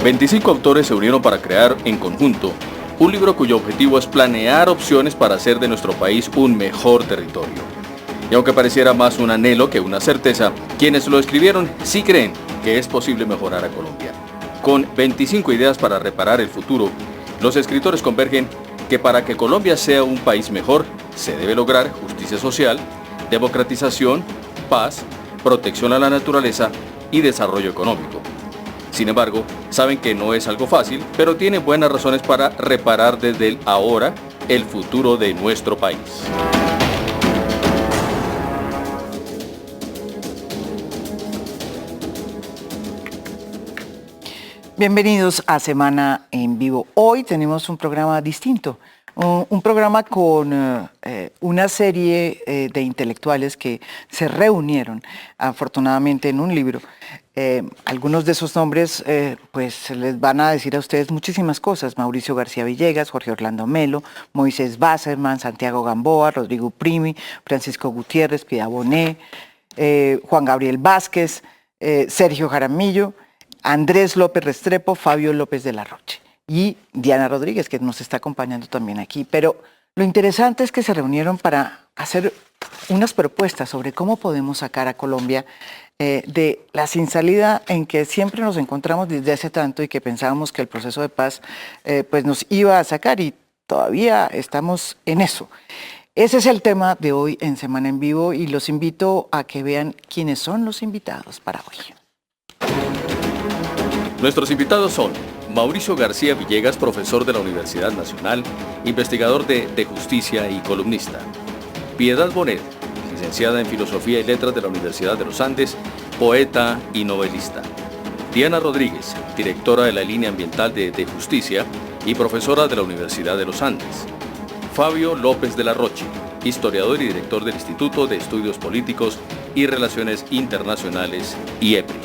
...25 autores se unieron para crear, en conjunto, un libro cuyo objetivo es planear opciones para hacer de nuestro país un mejor territorio. Y aunque pareciera más un anhelo que una certeza, quienes lo escribieron sí creen que es posible mejorar a Colombia. Con 25 ideas para reparar el futuro, los escritores convergen que para que Colombia sea un país mejor, se debe lograr justicia social, democratización, paz, protección a la naturaleza y desarrollo económico. Sin embargo, saben que no es algo fácil, pero tienen buenas razones para reparar desde el ahora el futuro de nuestro país. Bienvenidos a Semana en Vivo. Hoy tenemos un programa distinto, un programa con una serie de intelectuales que se reunieron afortunadamente en un libro. Algunos de esos nombres pues les van a decir a ustedes muchísimas cosas: Mauricio García Villegas, Jorge Orlando Melo, Moisés Basserman, Santiago Gamboa, Rodrigo Primi, Francisco Gutiérrez, Piedad Bonet, Juan Gabriel Vázquez, Sergio Jaramillo, Andrés López Restrepo, Fabio López de la Roche y Diana Rodríguez, que nos está acompañando también aquí. Pero lo interesante es que se reunieron para hacer unas propuestas sobre cómo podemos sacar a Colombia de la sin salida en que siempre nos encontramos desde hace tanto y que pensábamos que el proceso de paz pues nos iba a sacar, y todavía estamos en eso. Ese es el tema de hoy en Semana en Vivo, y los invito a que vean quiénes son los invitados para hoy. Nuestros invitados son Mauricio García Villegas, profesor de la Universidad Nacional, investigador de justicia y columnista. Piedad Bonet, licenciada en Filosofía y Letras de la Universidad de los Andes, poeta y novelista. Diana Rodríguez, directora de la línea ambiental de Justicia y profesora de la Universidad de los Andes. Fabio López de la Roche, historiador y director del Instituto de Estudios Políticos y Relaciones Internacionales, IEPRI.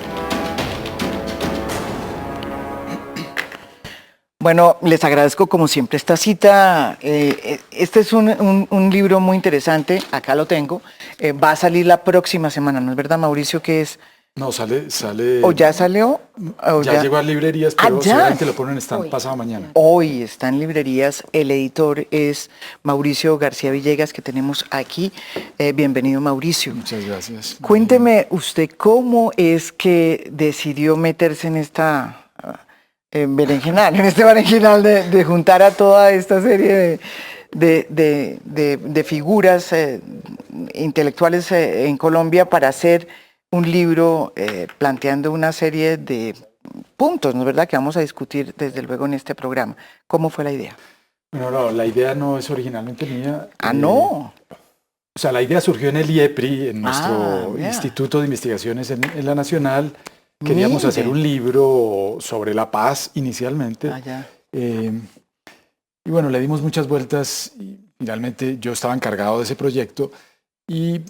Bueno, les agradezco como siempre esta cita. Este es un libro muy interesante, acá lo tengo. Va a salir la próxima semana, ¿no es verdad, Mauricio? ¿Qué es? No, sale... ¿O ya salió? Ya llegó a librerías, pero ya. seguramente lo ponen en stand pasado mañana. Hoy está en librerías. El editor es Mauricio García Villegas, que tenemos aquí. Bienvenido, Mauricio. Muchas gracias. Cuénteme usted cómo es que decidió meterse en esta... berenjenal, en este berenjenal de juntar a toda esta serie de figuras intelectuales en Colombia para hacer un libro planteando una serie de puntos, ¿no es verdad?, que vamos a discutir desde luego en este programa. ¿Cómo fue la idea? Bueno, no, la idea no es originalmente mía. No. O sea, la idea surgió en el IEPRI, en nuestro Instituto de Investigaciones en la Nacional. Queríamos hacer un libro sobre la paz inicialmente. Y bueno, le dimos muchas vueltas y finalmente yo estaba encargado de ese proyecto, y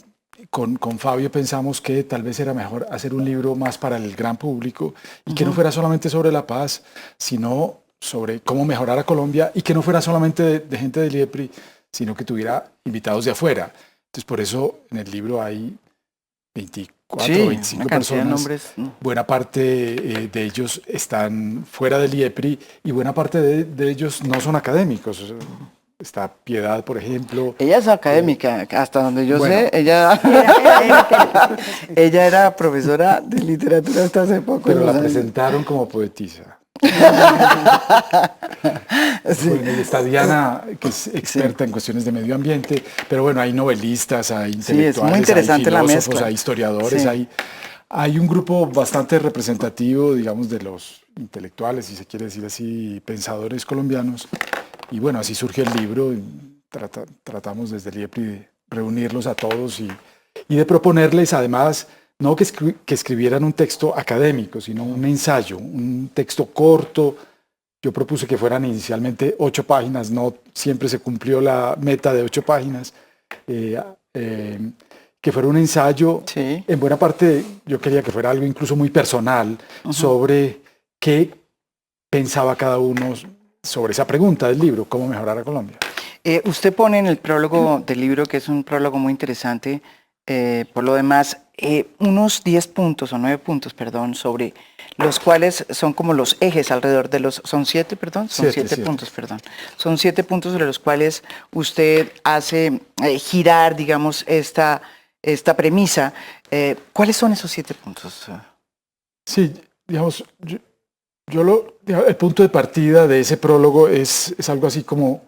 con Fabio pensamos que tal vez era mejor hacer un libro más para el gran público y que no fuera solamente sobre la paz, sino sobre cómo mejorar a Colombia, y que no fuera solamente de gente del IEPRI, sino que tuviera invitados de afuera. Entonces por eso en el libro hay 24 o 25 personas, buena parte de ellos están fuera del IEPRI y buena parte de ellos no son académicos. Está Piedad, por ejemplo. Ella es académica, hasta donde yo sé. Ella era profesora de literatura hasta hace poco. Pero la presentaron como poetisa. Bueno, y está Diana, que es experta en cuestiones de medio ambiente, pero bueno, hay novelistas, hay intelectuales, es muy interesante, hay filósofos, la mezcla. hay historiadores, hay un grupo bastante representativo, digamos, de los intelectuales, si se quiere decir así, pensadores colombianos. Y bueno, así surge el libro. Tratamos desde el IEPRI de reunirlos a todos y de proponerles, además, no que escribieran un texto académico, sino un ensayo, un texto corto. Yo propuse que fueran inicialmente 8 páginas, no siempre se cumplió la meta de 8 páginas, que fuera un ensayo. En buena parte yo quería que fuera algo incluso muy personal, sobre qué pensaba cada uno sobre esa pregunta del libro, cómo mejorar a Colombia. Usted pone en el prólogo del libro, que es un prólogo muy interesante, por lo demás, unos 10 puntos o 9 puntos, perdón, sobre los cuales son como los ejes alrededor de los... ¿Son 7, perdón? Son 7 puntos, perdón. Son 7 puntos sobre los cuales usted hace girar, digamos, esta premisa. ¿Cuáles son esos 7 puntos? Sí, digamos, el punto de partida de ese prólogo es algo así como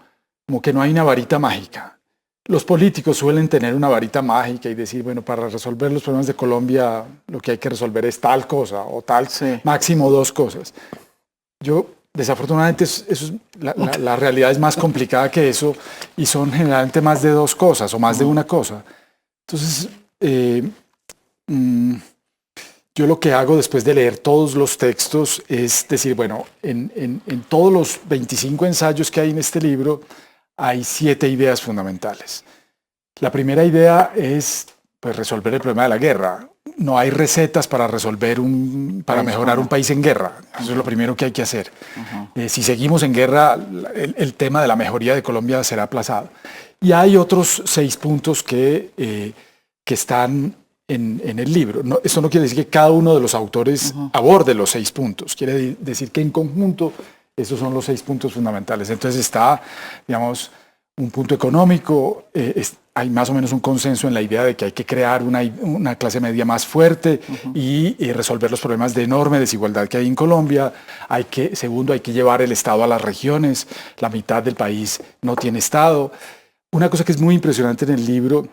que no hay una varita mágica. Los políticos suelen tener una varita mágica y decir, bueno, para resolver los problemas de Colombia lo que hay que resolver es tal cosa o tal, sí, máximo 2 cosas. Desafortunadamente, la realidad es más complicada que eso y son generalmente más de 2 cosas o más de una cosa. Entonces, yo lo que hago después de leer todos los textos es decir, bueno, en todos los 25 ensayos que hay en este libro, hay 7 ideas fundamentales. La primera idea es pues, resolver el problema de la guerra. No hay recetas para mejorar un país en guerra. Eso es lo primero que hay que hacer. Si seguimos en guerra, el tema de la mejoría de Colombia será aplazado. Y hay otros 6 puntos que están en el libro. Esto no quiere decir que cada uno de los autores aborde los 6 puntos. Quiere decir que en conjunto esos son los 6 puntos fundamentales. Entonces está, digamos, un punto económico, hay más o menos un consenso en la idea de que hay que crear una clase media más fuerte y resolver los problemas de enorme desigualdad que hay en Colombia. Segundo, hay que llevar el Estado a las regiones. La mitad del país no tiene Estado. Una cosa que es muy impresionante en el libro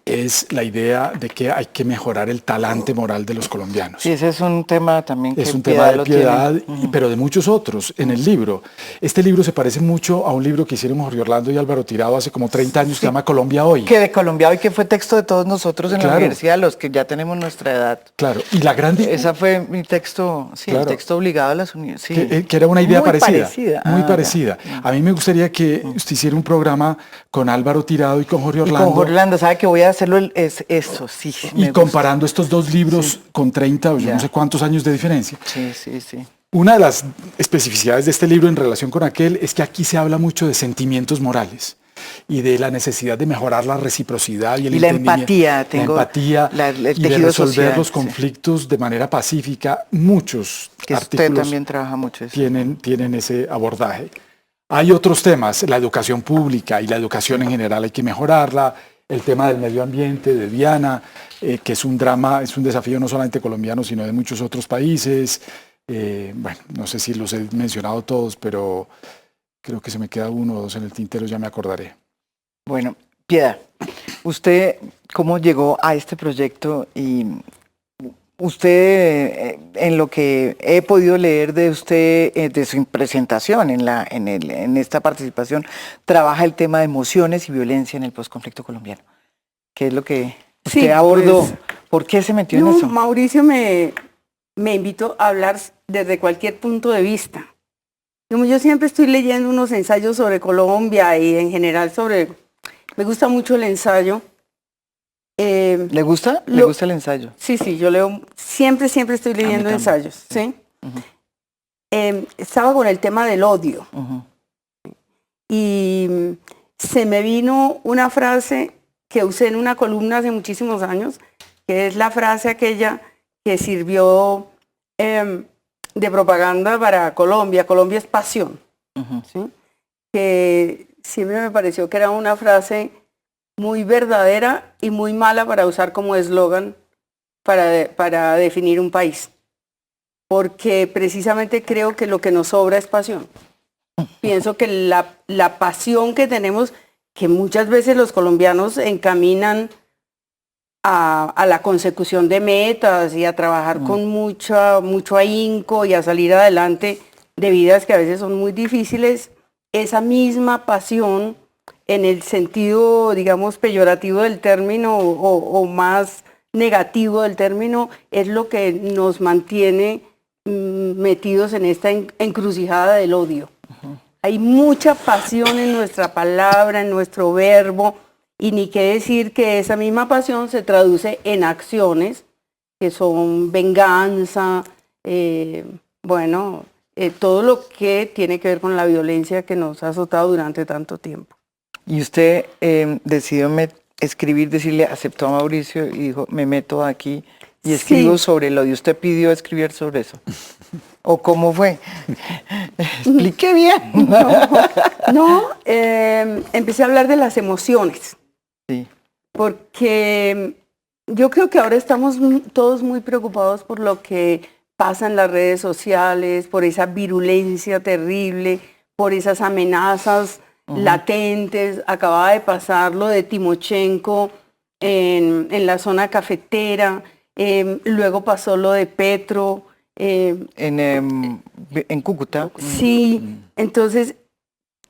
es la idea de que hay que mejorar el talante moral de los colombianos. Sí, ese es un tema también que es un tema de piedad, pero de muchos otros en el libro. Este libro se parece mucho a un libro que hicieron Jorge Orlando y Álvaro Tirado hace como 30 años, que se llama Colombia Hoy. Que de Colombia Hoy, que fue texto de todos nosotros en la universidad, los que ya tenemos nuestra edad. Claro, y la gran... Esa fue mi texto, sí, el texto obligado a las universidades. Que era una idea parecida. Muy parecida. A mí me gustaría que usted hiciera un programa con Álvaro Tirado y con Jorge Orlando. Y con Jorge Orlando, ¿sabe que voy a hacerlo? Es esto, sí. Y comparando estos 2 libros con 30 o yo no sé cuántos años de diferencia. Sí, sí, sí. Una de las especificidades de este libro en relación con aquel es que aquí se habla mucho de sentimientos morales y de la necesidad de mejorar la reciprocidad y la empatía. El y de resolver social, los conflictos de manera pacífica. Muchos artículos usted también trabaja mucho eso. Tienen ese abordaje. Hay otros temas, la educación pública y la educación en general hay que mejorarla. El tema del medio ambiente, de Diana, que es un drama, es un desafío no solamente colombiano, sino de muchos otros países. Bueno, no sé si los he mencionado todos, pero creo que se me queda 1 o 2 en el tintero, ya me acordaré. Bueno, Piedad, ¿usted cómo llegó a este proyecto? Y usted, en lo que he podido leer de usted, de su presentación en esta participación, trabaja el tema de emociones y violencia en el posconflicto colombiano. ¿Qué es lo que usted abordó? Pues, ¿por qué se metió en eso? Mauricio me invitó a hablar desde cualquier punto de vista. Como yo siempre estoy leyendo unos ensayos sobre Colombia y en general me gusta mucho el ensayo. ¿Le gusta? ¿Le gusta el ensayo? Sí, yo leo, siempre estoy leyendo ensayos, ¿sí? Estaba con el tema del odio. Y se me vino una frase que usé en una columna hace muchísimos años, que es la frase aquella que sirvió de propaganda para Colombia. Colombia es pasión, ¿sí? Que siempre me pareció que era una frase muy verdadera y muy mala para usar como eslogan para definir un país. Porque precisamente creo que lo que nos sobra es pasión. Pienso que la pasión que tenemos, que muchas veces los colombianos encaminan a la consecución de metas y a trabajar con mucho ahínco y a salir adelante de vidas que a veces son muy difíciles, esa misma pasión, en el sentido, digamos, peyorativo del término o más negativo del término, es lo que nos mantiene metidos en esta encrucijada del odio. Hay mucha pasión en nuestra palabra, en nuestro verbo, y ni qué decir que esa misma pasión se traduce en acciones que son venganza, todo lo que tiene que ver con la violencia que nos ha azotado durante tanto tiempo. Y usted decidió escribir, decirle, aceptó a Mauricio y dijo, me meto aquí y escribo sobre lo de usted pidió escribir sobre eso. ¿O cómo fue? Explique bien. Empecé a hablar de las emociones. Sí. Porque yo creo que ahora estamos todos muy preocupados por lo que pasa en las redes sociales, por esa virulencia terrible, por esas amenazas latentes. Acababa de pasar lo de Timochenko en la zona cafetera, luego pasó lo de Petro. En Cúcuta. Sí, entonces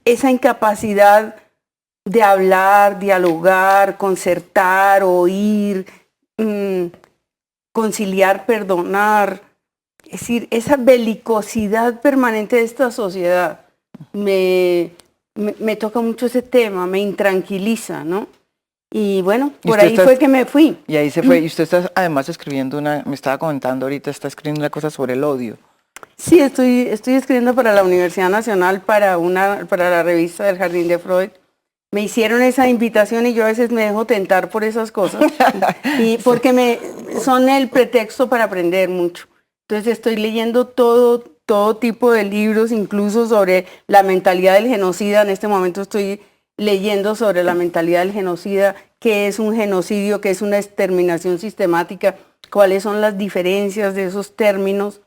esa incapacidad de hablar, dialogar, concertar, oír, conciliar, perdonar, es decir, esa belicosidad permanente de esta sociedad me toca mucho ese tema, me intranquiliza, ¿no? Y bueno, por ahí fue que me fui. Y ahí se fue. Y usted está además escribiendo me estaba comentando ahorita, está escribiendo una cosa sobre el odio. Sí, estoy escribiendo para la Universidad Nacional, para la revista del Jardín de Freud. Me hicieron esa invitación y yo a veces me dejo tentar por esas cosas. Y porque son el pretexto para aprender mucho. Entonces estoy leyendo todo tipo de libros, incluso sobre la mentalidad del genocida. En este momento estoy leyendo sobre la mentalidad del genocida, qué es un genocidio, qué es una exterminación sistemática, cuáles son las diferencias de esos términos.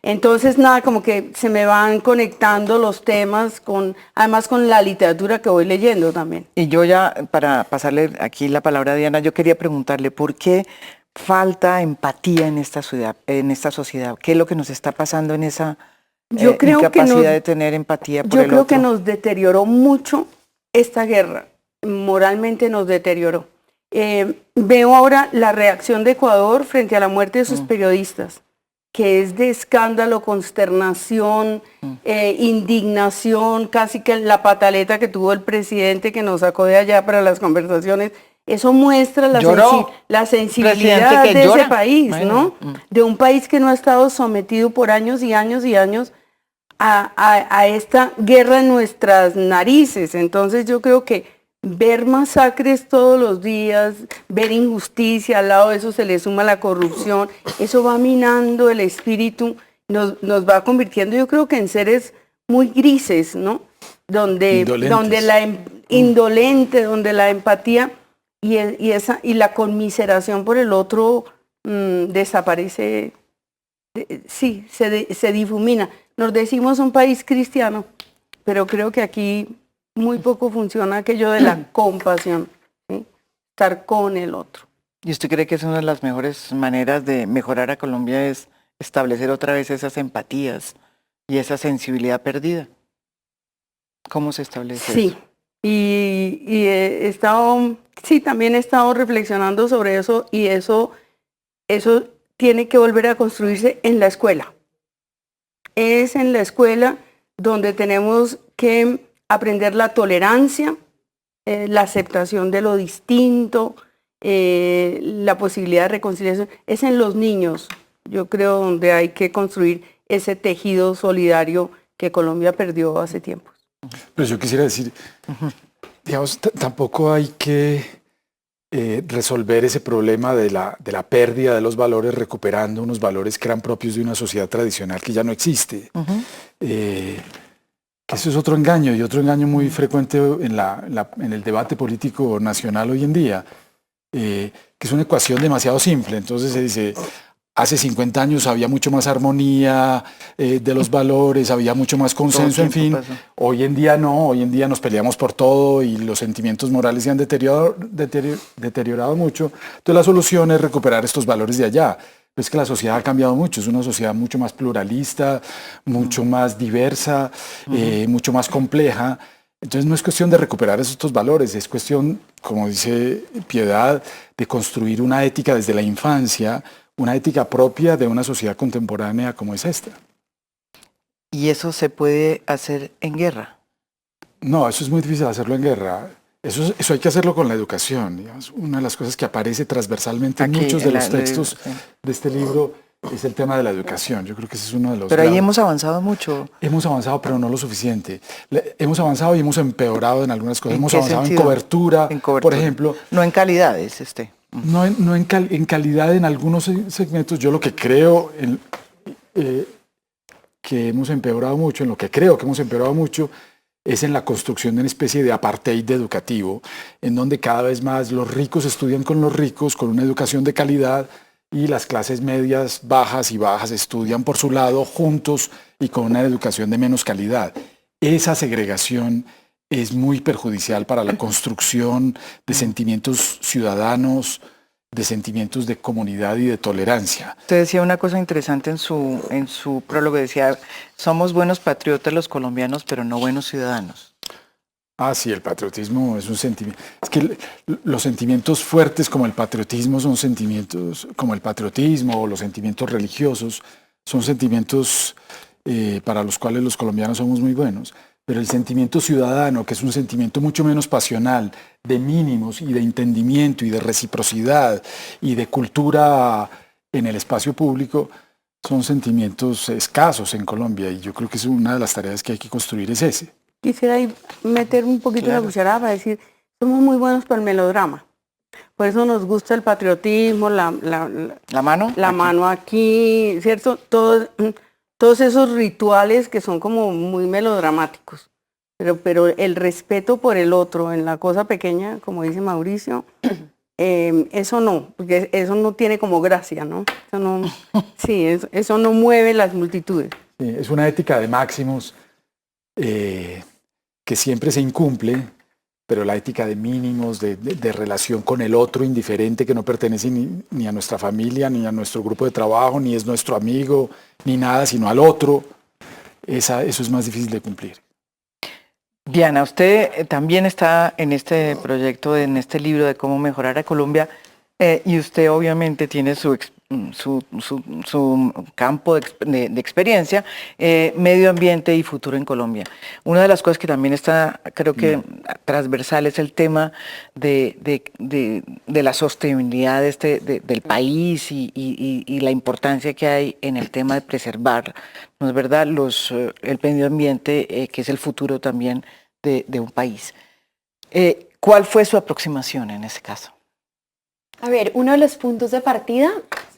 Entonces, nada, como que se me van conectando los temas, además con la literatura que voy leyendo también. Y yo ya, para pasarle aquí la palabra a Diana, yo quería preguntarle, ¿por qué falta empatía en esta sociedad? ¿Qué es lo que nos está pasando en esa incapacidad de tener empatía por el otro? Yo creo que nos deterioró mucho esta guerra, moralmente nos deterioró. Veo ahora la reacción de Ecuador frente a la muerte de sus periodistas, que es de escándalo, consternación, indignación, casi que la pataleta que tuvo el presidente que nos sacó de allá para las conversaciones. Eso muestra la sensibilidad de ese país, ¿no? De un país que no ha estado sometido por años y años y años a esta guerra en nuestras narices. Entonces yo creo que ver masacres todos los días, ver injusticia, al lado de eso se le suma la corrupción, eso va minando el espíritu, nos va convirtiendo, yo creo que en seres muy grises, ¿no? Donde la empatía y la conmiseración por el otro desaparece, se difumina. Nos decimos un país cristiano, pero creo que aquí muy poco funciona aquello de la compasión, ¿sí? Estar con el otro. ¿Y usted cree que es una de las mejores maneras de mejorar a Colombia es establecer otra vez esas empatías y esa sensibilidad perdida? ¿Cómo se establece eso? Sí, también he estado reflexionando sobre eso y eso tiene que volver a construirse en la escuela. Es en la escuela donde tenemos que aprender la tolerancia, la aceptación de lo distinto, la posibilidad de reconciliación. Es en los niños, yo creo, donde hay que construir ese tejido solidario que Colombia perdió hace tiempo. Pero yo quisiera decir, digamos, tampoco hay que resolver ese problema de la pérdida de los valores recuperando unos valores que eran propios de una sociedad tradicional que ya no existe. Eso es otro engaño, y otro engaño muy frecuente en el debate político nacional hoy en día, que es una ecuación demasiado simple. Entonces se dice, hace 50 años había mucho más armonía de los valores, había mucho más consenso, en fin. Hoy en día no, hoy en día nos peleamos por todo y los sentimientos morales se han deteriorado mucho. Entonces la solución es recuperar estos valores de allá. Pero es que la sociedad ha cambiado mucho, es una sociedad mucho más pluralista, mucho más diversa, mucho más compleja. Entonces no es cuestión de recuperar estos valores, es cuestión, como dice Piedad, de construir una ética desde la infancia, una ética propia de una sociedad contemporánea como es esta. ¿Y eso se puede hacer en guerra? No, eso es muy difícil hacerlo en guerra. Eso hay que hacerlo con la educación. Digamos. Una de las cosas que aparece transversalmente en muchos de los textos de este libro es el tema de la educación. Yo creo que ese es uno de los Pero ahí graves. hemos avanzado mucho. Hemos avanzado, pero no lo suficiente. Hemos avanzado y hemos empeorado en algunas cosas. ¿En Hemos qué avanzado sentido? en cobertura, En cobertura. por ejemplo. No en calidad, es No en calidad en algunos segmentos. Yo lo que creo que hemos empeorado mucho, en lo que creo que hemos empeorado mucho, es en la construcción de una especie de apartheid educativo, en donde cada vez más los ricos estudian con los ricos, con una educación de calidad, y las clases medias, bajas y bajas estudian por su lado, juntos y con una educación de menos calidad. Esa segregación es muy perjudicial para la construcción de sentimientos ciudadanos, de sentimientos de comunidad y de tolerancia. Usted decía una cosa interesante en su prólogo, decía, somos buenos patriotas los colombianos, pero no buenos ciudadanos. Ah, sí, el patriotismo es un sentimiento. Es que los sentimientos fuertes como el patriotismo son sentimientos, como el patriotismo o los sentimientos religiosos, son sentimientos para los cuales los colombianos somos muy buenos. Pero el sentimiento ciudadano, que es un sentimiento mucho menos pasional, de mínimos y de entendimiento y de reciprocidad y de cultura en el espacio público, son sentimientos escasos en Colombia, y yo creo que es una de las tareas que hay que construir es ese. Quisiera ahí meter un poquito la cucharada para decir, somos muy buenos para el melodrama. Por eso nos gusta el patriotismo, la mano. La aquí. mano aquí, ¿cierto? Todos esos rituales que son como muy melodramáticos. Pero el respeto por el otro en la cosa pequeña, como dice Mauricio, eso no, porque eso no tiene como gracia, ¿no? Eso no, sí, eso no mueve las multitudes. Sí, es una ética de máximos que siempre se incumple, pero la ética de mínimos, de relación con el otro indiferente que no pertenece ni a nuestra familia, ni a nuestro grupo de trabajo, ni es nuestro amigo, ni nada, sino al otro, eso es más difícil de cumplir. Diana, usted también está en este proyecto, en este libro de cómo mejorar a Colombia, y usted obviamente tiene su campo de experiencia, medio ambiente y futuro en Colombia. Una de las cosas que también está, creo que transversal, es el tema de la sostenibilidad del país y la importancia que hay en el tema de preservar, ¿no es verdad?, el medio ambiente, que es el futuro también de un país. ¿Cuál fue su aproximación en ese caso? A ver, uno de los puntos de partida,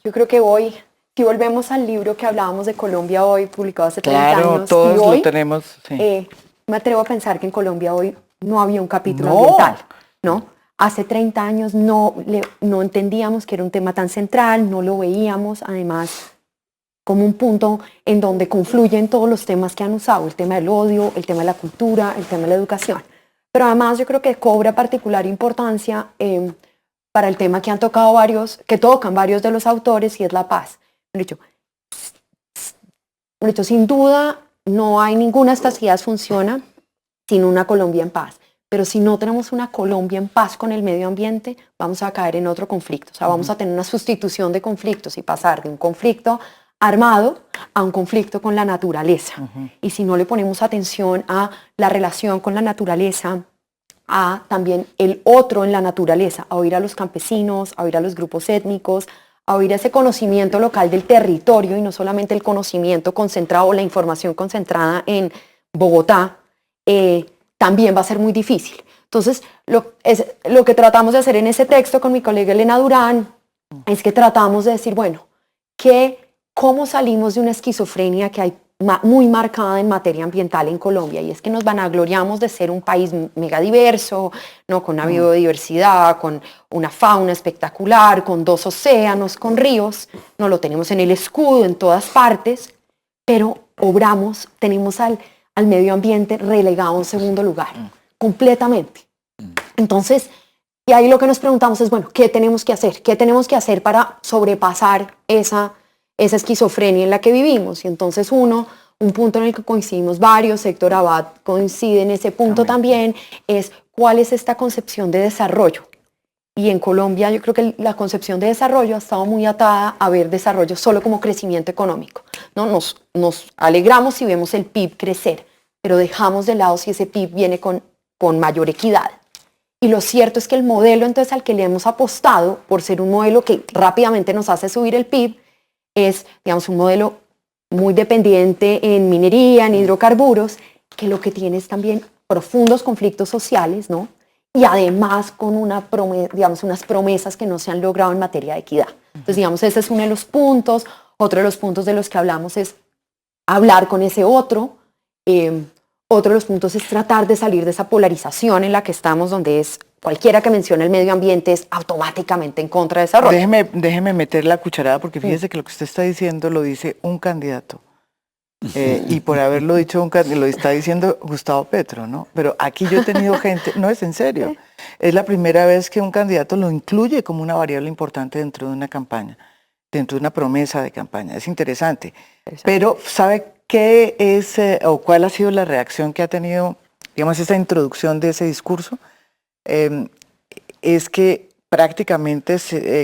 yo creo que hoy, si volvemos al libro que hablábamos de Colombia hoy, publicado hace 30 años, claro, todos y hoy, lo tenemos. Sí. Me atrevo a pensar que en Colombia hoy no había un capítulo No. ambiental, ¿no? Hace 30 años no entendíamos que era un tema tan central, no lo veíamos, además, como un punto en donde confluyen todos los temas que han usado, el tema del odio, el tema de la cultura, el tema de la educación. Pero además yo creo que cobra particular importancia para el tema que tocan varios de los autores, y es la paz. De hecho, sin duda, no hay ninguna de estas ideas funciona sin una Colombia en paz. Pero si no tenemos una Colombia en paz con el medio ambiente, vamos a caer en otro conflicto. O sea, vamos a tener una sustitución de conflictos y pasar de un conflicto armado a un conflicto con la naturaleza. Y si no le ponemos atención a la relación con la naturaleza, a también el otro en la naturaleza, a oír a los campesinos, a oír a los grupos étnicos, a oír ese conocimiento local del territorio y no solamente el conocimiento concentrado o la información concentrada en Bogotá, también va a ser muy difícil. Entonces, lo que tratamos de hacer en ese texto con mi colega Elena Durán es que tratamos de decir, bueno, ¿cómo salimos de una esquizofrenia que hay muy marcada en materia ambiental en Colombia? Y es que nos vanagloriamos de ser un país mega diverso, ¿no? Con una biodiversidad, con una fauna espectacular, con 2 océanos, con ríos, no lo tenemos en el escudo en todas partes, pero tenemos al medio ambiente relegado a un segundo lugar, completamente. Entonces, y ahí lo que nos preguntamos es, bueno, ¿qué tenemos que hacer? ¿Qué tenemos que hacer para sobrepasar esa esquizofrenia en la que vivimos? Y entonces un punto en el que coincidimos varios, Héctor Abad coincide en ese punto también, es cuál es esta concepción de desarrollo. Y en Colombia yo creo que la concepción de desarrollo ha estado muy atada a ver desarrollo solo como crecimiento económico, ¿no? Nos alegramos si vemos el PIB crecer, pero dejamos de lado si ese PIB viene con mayor equidad. Y lo cierto es que el modelo entonces al que le hemos apostado, por ser un modelo que rápidamente nos hace subir el PIB, es, digamos, un modelo muy dependiente en minería, en hidrocarburos, que lo que tiene es también profundos conflictos sociales, ¿no? Y además con unas promesas que no se han logrado en materia de equidad. Entonces, digamos, ese es uno de los puntos. Otro de los puntos de los que hablamos es hablar con ese otro. Otro de los puntos es tratar de salir de esa polarización en la que estamos, donde es cualquiera que mencione el medio ambiente es automáticamente en contra de desarrollo. Déjeme meter la cucharada, porque fíjese que lo que usted está diciendo lo dice un candidato. Y por haberlo dicho lo está diciendo Gustavo Petro, ¿no? Pero aquí yo he tenido gente, no es en serio, es la primera vez que un candidato lo incluye como una variable importante dentro de una campaña, dentro de una promesa de campaña. Es interesante. Pero ¿sabe qué es o cuál ha sido la reacción que ha tenido, digamos, esta introducción de ese discurso? Es que prácticamente,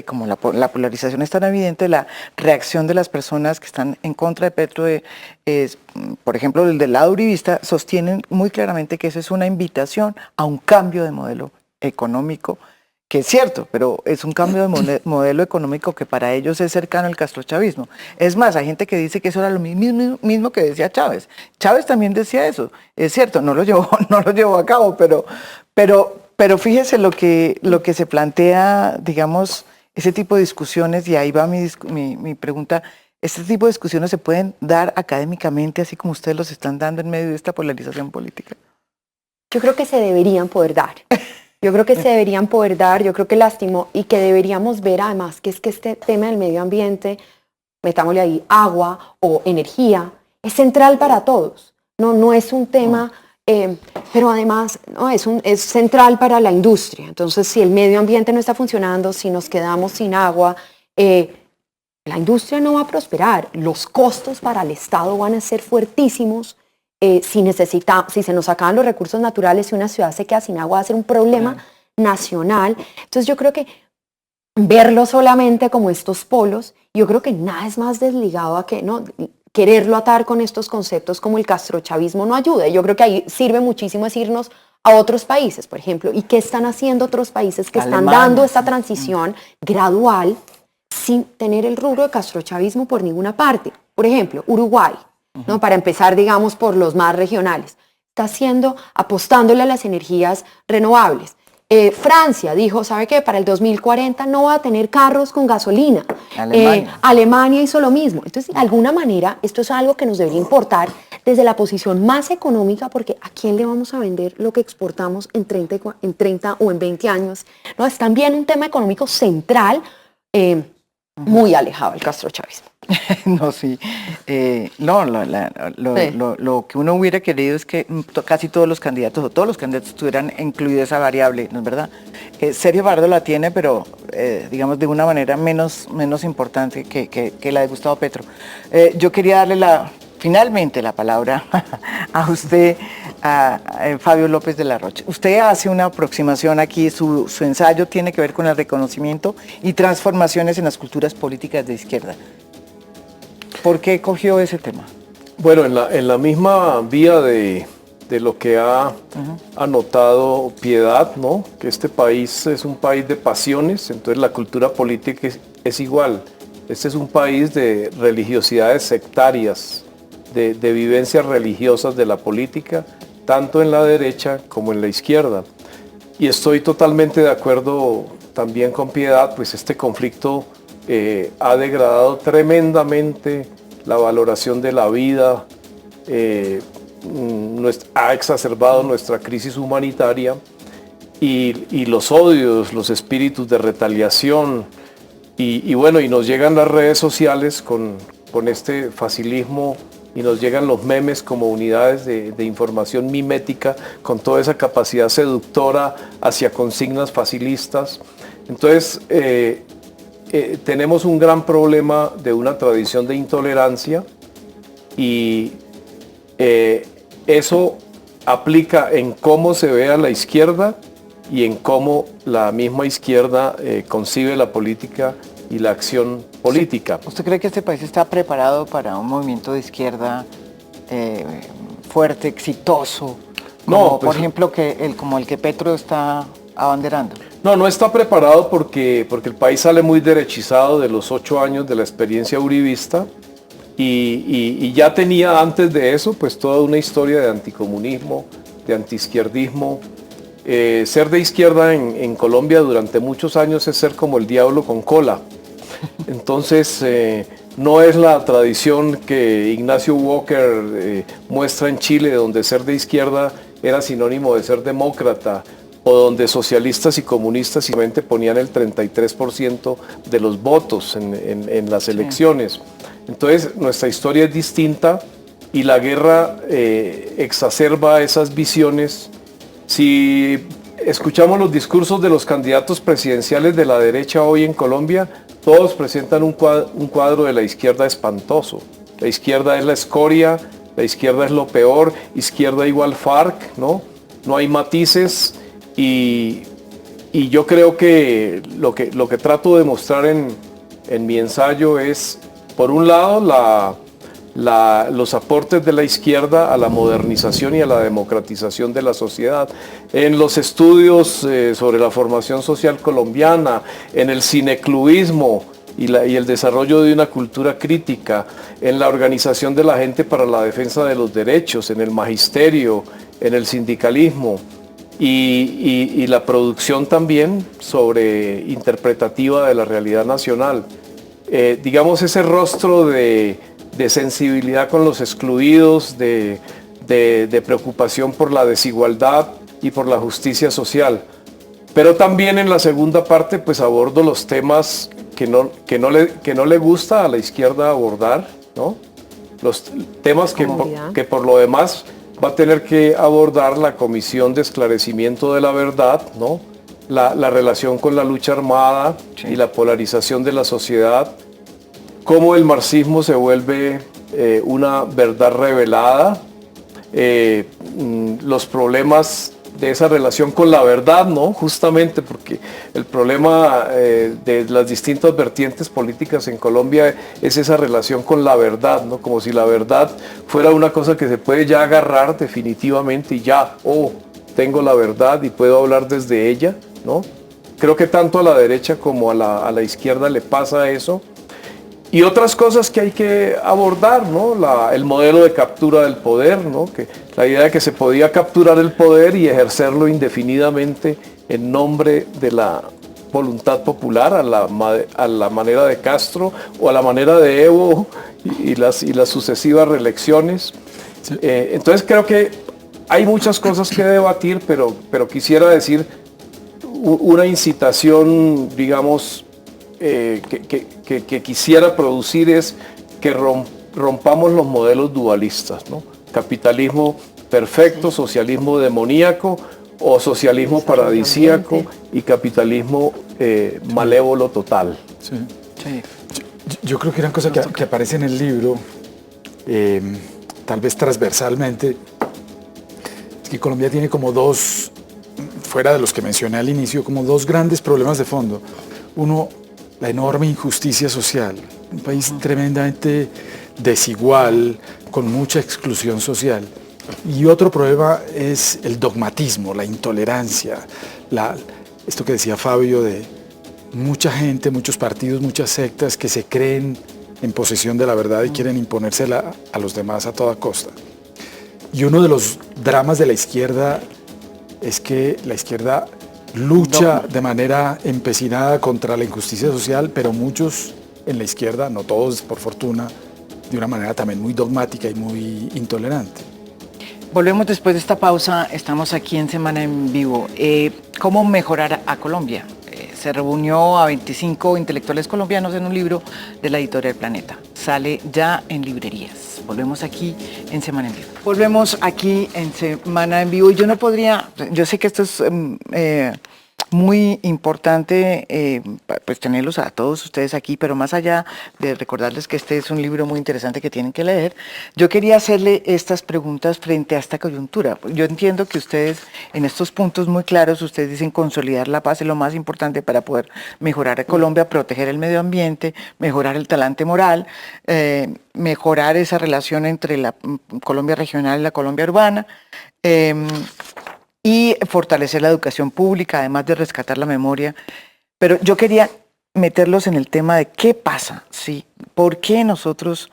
como la polarización es tan evidente, la reacción de las personas que están en contra de Petro, por ejemplo, del lado uribista, sostienen muy claramente que eso es una invitación a un cambio de modelo económico, que es cierto, pero es un cambio de modelo económico que para ellos es cercano al castrochavismo. Es más, hay gente que dice que eso era lo mismo que decía Chávez. Chávez también decía eso, es cierto, no lo llevó a cabo, pero fíjese lo que se plantea, digamos, ese tipo de discusiones, y ahí va mi pregunta, ¿este tipo de discusiones se pueden dar académicamente, así como ustedes los están dando en medio de esta polarización política? Yo creo que se deberían poder dar. Yo creo que lástima, y que deberíamos ver además que es que este tema del medio ambiente, metámosle ahí agua o energía, es central para todos. No es un tema... pero además no, es central para la industria. Entonces, si el medio ambiente no está funcionando, si nos quedamos sin agua, la industria no va a prosperar. Los costos para el Estado van a ser fuertísimos. Si se nos acaban los recursos naturales y una ciudad se queda sin agua, va a ser un problema nacional. Entonces, yo creo que verlo solamente como estos polos, yo creo que nada es más desligado a que... ¿no? Quererlo atar con estos conceptos como el castrochavismo no ayuda. Yo creo que ahí sirve muchísimo es irnos a otros países, por ejemplo, y qué están haciendo otros países que están dando esta transición gradual sin tener el rubro de castrochavismo por ninguna parte. Por ejemplo, Uruguay, ¿no? Para empezar, digamos, por los más regionales, está apostándole a las energías renovables. Francia dijo, ¿sabe qué? Para el 2040 no va a tener carros con gasolina. Alemania hizo lo mismo. Entonces, de alguna manera, esto es algo que nos debería importar desde la posición más económica, porque ¿a quién le vamos a vender lo que exportamos en 30 o en 20 años? ¿No? Es también un tema económico central, muy alejado del castrochavismo. No, sí. Lo que uno hubiera querido es que casi todos los candidatos, o todos los candidatos tuvieran incluido esa variable, ¿no es verdad? Sergio Fajardo la tiene, pero digamos de una manera menos importante que la de Gustavo Petro. Yo quería darle finalmente la palabra a usted, a Fabio López de la Rocha. Usted hace una aproximación aquí, su ensayo tiene que ver con el reconocimiento y transformaciones en las culturas políticas de izquierda. ¿Por qué cogió ese tema? Bueno, en la misma vía de lo que ha anotado Piedad, ¿no? Que este país es un país de pasiones, entonces la cultura política es igual. Este es un país de religiosidades sectarias, de vivencias religiosas de la política, tanto en la derecha como en la izquierda. Y estoy totalmente de acuerdo también con Piedad, pues este conflicto ha degradado tremendamente la valoración de la vida, ha exacerbado nuestra crisis humanitaria y los odios, los espíritus de retaliación y bueno, y nos llegan las redes sociales con este facilismo y nos llegan los memes como unidades de información mimética con toda esa capacidad seductora hacia consignas facilistas. Entonces, tenemos un gran problema de una tradición de intolerancia y eso aplica en cómo se ve a la izquierda y en cómo la misma izquierda concibe la política y la acción política. ¿Usted cree que este país está preparado para un movimiento de izquierda fuerte, exitoso? Como, no, pues, por ejemplo, como el que Petro está abanderando. No, no está preparado porque el país sale muy derechizado de los 8 años de la experiencia uribista y ya tenía antes de eso pues toda una historia de anticomunismo, de antiizquierdismo. Ser de izquierda en Colombia durante muchos años es ser como el diablo con cola. Entonces no es la tradición que Ignacio Walker muestra en Chile, donde ser de izquierda era sinónimo de ser demócrata, o donde socialistas y comunistas simplemente ponían el 33% de los votos en las elecciones. Entonces nuestra historia es distinta y la guerra exacerba esas visiones. Si escuchamos los discursos de los candidatos presidenciales de la derecha hoy en Colombia, todos presentan un cuadro de la izquierda espantoso. La izquierda es la escoria, la izquierda es lo peor, izquierda igual FARC, ¿no? No hay matices. Y yo creo que lo que trato de mostrar en mi ensayo es, por un lado, los aportes de la izquierda a la modernización y a la democratización de la sociedad, en los estudios sobre la formación social colombiana, en el cineclubismo y el desarrollo de una cultura crítica, en la organización de la gente para la defensa de los derechos, en el magisterio, en el sindicalismo. Y la producción también sobre interpretativa de la realidad nacional. Digamos ese rostro de sensibilidad con los excluidos, de preocupación por la desigualdad y por la justicia social. Pero también en la segunda parte pues abordo los temas que no le gusta a la izquierda abordar, ¿no? Los temas que por lo demás va a tener que abordar la Comisión de Esclarecimiento de la Verdad, ¿no? La relación con la lucha armada y la polarización de la sociedad, cómo el marxismo se vuelve una verdad revelada, los problemas de esa relación con la verdad, ¿no? Justamente porque el problema de las distintas vertientes políticas en Colombia es esa relación con la verdad, ¿no? Como si la verdad fuera una cosa que se puede ya agarrar definitivamente y ya, tengo la verdad y puedo hablar desde ella, ¿no? Creo que tanto a la derecha como a la izquierda le pasa eso. Y otras cosas que hay que abordar, ¿no? El modelo de captura del poder, ¿no? Que la idea de que se podía capturar el poder y ejercerlo indefinidamente en nombre de la voluntad popular, a la manera de Castro o a la manera de Evo y las sucesivas reelecciones. Sí. Entonces creo que hay muchas cosas que debatir, pero quisiera decir una incitación, digamos, que quisiera producir es que rompamos los modelos dualistas, ¿no? Capitalismo perfecto, socialismo demoníaco o socialismo paradisíaco y capitalismo malévolo total. Sí. Sí. Yo creo que una cosa que aparece en el libro, tal vez transversalmente, es que Colombia tiene como dos, fuera de los que mencioné al inicio, como dos grandes problemas de fondo. Uno, la enorme injusticia social, un país tremendamente desigual, con mucha exclusión social. Y otro problema es el dogmatismo, la intolerancia, esto que decía Fabio de mucha gente, muchos partidos, muchas sectas que se creen en posesión de la verdad y quieren imponérsela a los demás a toda costa. Y uno de los dramas de la izquierda es que la izquierda lucha de manera empecinada contra la injusticia social, pero muchos en la izquierda, no todos por fortuna, de una manera también muy dogmática y muy intolerante. Volvemos después de esta pausa, estamos aquí en Semana en Vivo. ¿Cómo mejorar a Colombia? Se reunió a 25 intelectuales colombianos en un libro de la editorial Planeta. Sale ya en librerías. Volvemos aquí en Semana en Vivo. Volvemos aquí en Semana en Vivo. Y yo sé que esto es muy importante pues tenerlos a todos ustedes aquí, pero más allá de recordarles que este es un libro muy interesante que tienen que leer, yo quería hacerle estas preguntas frente a esta coyuntura. Yo entiendo que ustedes en estos puntos muy claros, ustedes dicen consolidar la paz es lo más importante para poder mejorar a Colombia, proteger el medio ambiente, mejorar el talante moral, mejorar esa relación entre la Colombia regional y la Colombia urbana, y fortalecer la educación pública, además de rescatar la memoria. Pero yo quería meterlos en el tema de qué pasa, ¿sí? ¿Por qué nosotros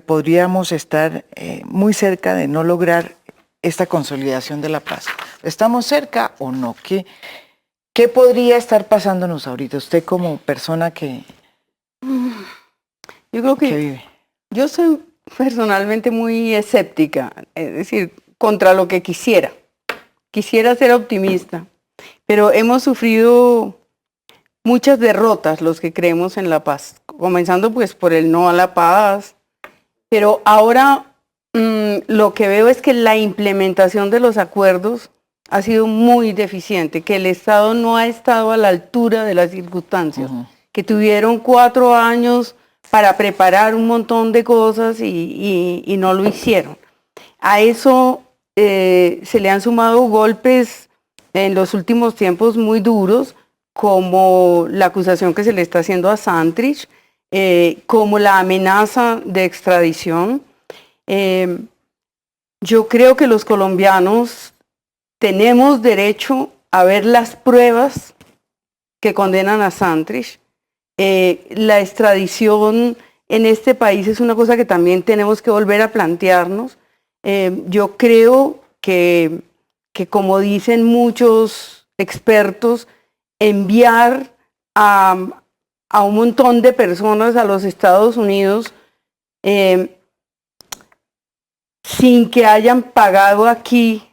podríamos estar muy cerca de no lograr esta consolidación de la paz? ¿Estamos cerca o no? ¿Qué podría estar pasándonos ahorita? Usted como persona que Yo creo que vive. yo soy personalmente muy escéptica, es decir, contra lo que quisiera. Quisiera ser optimista, pero hemos sufrido muchas derrotas los que creemos en la paz, comenzando pues por el no a la paz, pero ahora lo que veo es que la implementación de los acuerdos ha sido muy deficiente, que el Estado no ha estado a la altura de las circunstancias, que tuvieron 4 años para preparar un montón de cosas y no lo hicieron. A eso se le han sumado golpes en los últimos tiempos muy duros, como la acusación que se le está haciendo a Santrich, como la amenaza de extradición. Yo creo que los colombianos tenemos derecho a ver las pruebas que condenan a Santrich. La extradición en este país es una cosa que también tenemos que volver a plantearnos. Yo creo que como dicen muchos expertos, enviar a un montón de personas a los Estados Unidos sin que hayan pagado aquí